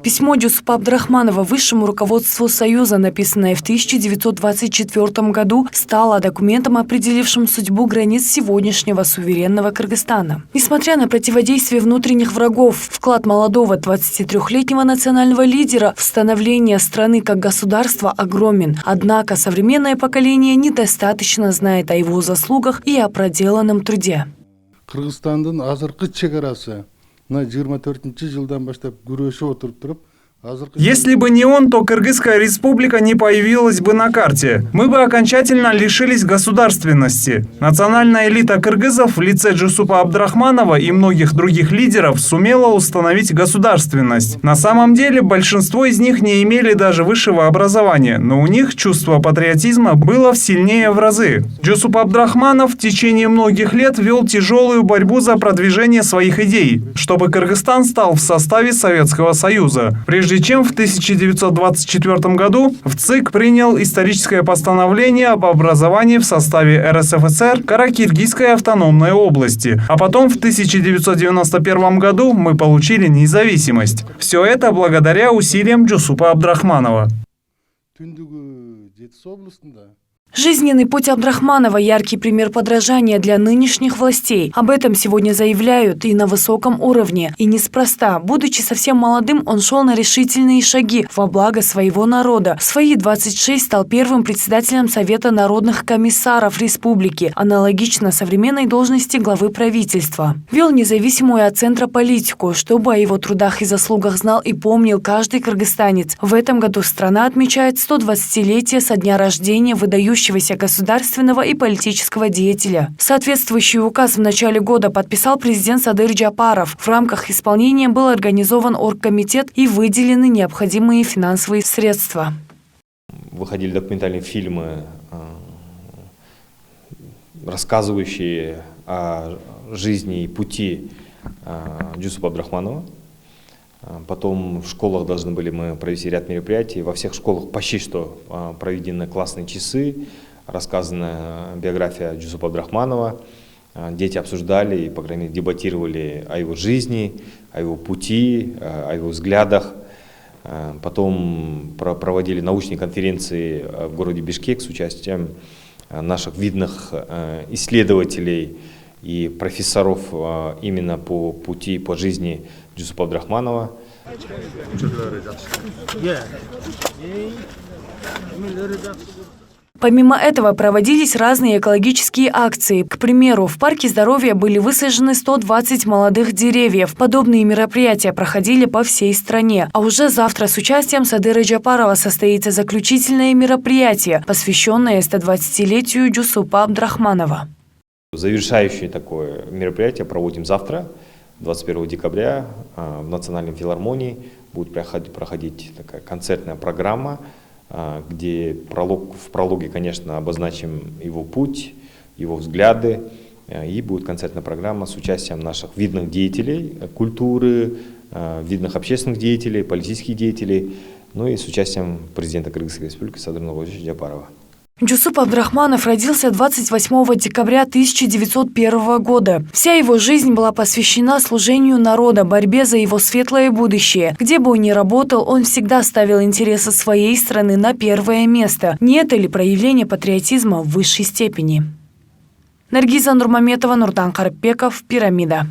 Письмо Джусупа Абдрахманова высшему руководству Союза, написанное в 1924 году, стало документом, определившим судьбу границ сегодняшнего суверенного Кыргызстана. Несмотря на противодействие внутренних врагов, вклад молодого 23-летнего национального лидера в становление страны как государства огромен. Однако современное поколение недостаточно знает о его заслугах и о проделанном труде. Кыргызстандын азыркы чегарасы 24-жылдан баштап күрөшүп отуруп туруп, Если бы не он, то Кыргызская республика не появилась бы на карте. Мы бы окончательно лишились государственности. Национальная элита кыргызов в лице Джусупа Абдрахманова и многих других лидеров сумела установить государственность. На самом деле, большинство из них не имели даже высшего образования, но у них чувство патриотизма было сильнее в разы. Джусуп Абдрахманов в течение многих лет вел тяжелую борьбу за продвижение своих идей, чтобы Кыргызстан стал в составе Советского Союза. Прежде чем в 1924 году в ЦИК принял историческое постановление об образовании в составе РСФСР Каракиргизской автономной области. А потом в 1991 году мы получили независимость. Все это благодаря усилиям Джусупа Абдрахманова. Жизненный путь Абдрахманова – яркий пример подражания для нынешних властей. Об этом сегодня заявляют и на высоком уровне. И неспроста. Будучи совсем молодым, он шел на решительные шаги во благо своего народа. В свои 26 стал первым председателем Совета народных комиссаров республики, аналогично современной должности главы правительства. Вел независимую от центра политику, чтобы о его трудах и заслугах знал и помнил каждый кыргызстанец. В этом году страна отмечает 120-летие со дня рождения выдающегося государственного и политического деятеля. Соответствующий указ в начале года подписал президент Садыр Джапаров. В рамках исполнения был организован оргкомитет и выделены необходимые финансовые средства. Выходили документальные фильмы, рассказывающие о жизни и пути Джусупа Абдрахманова. Потом в школах должны были мы провести ряд мероприятий. Во всех школах почти что проведены классные часы, рассказана биография Джусупа Абдрахманова. Дети обсуждали и, по крайней мере, дебатировали о его жизни, о его пути, о его взглядах. Потом проводили научные конференции в городе Бишкек с участием наших видных исследователей и профессоров именно по пути, по жизни Джусупа Абдрахманова. Помимо этого проводились разные экологические акции. К примеру, в парке здоровья были высажены 120 молодых деревьев. Подобные мероприятия проходили по всей стране. А уже завтра с участием Садыра Джапарова состоится заключительное мероприятие, посвященное 120-летию Джусупа Абдрахманова. Завершающее такое мероприятие проводим завтра, 21 декабря, в Национальной филармонии. Будет проходить такая концертная программа, где в прологе, конечно, обозначим его путь, его взгляды. И будет концертная программа с участием наших видных деятелей культуры, видных общественных деятелей, политических деятелей, ну и с участием президента Кыргызской республики Садыра Нурбулатовича Джапарова. Джусуп Абдрахманов родился 28 декабря 1901 года. Вся его жизнь была посвящена служению народа, борьбе за его светлое будущее. Где бы он ни работал, он всегда ставил интересы своей страны на первое место. Не это ли проявление патриотизма в высшей степени? Наргиза Нурмаметова, Нурдан Карпеков, Пирамида.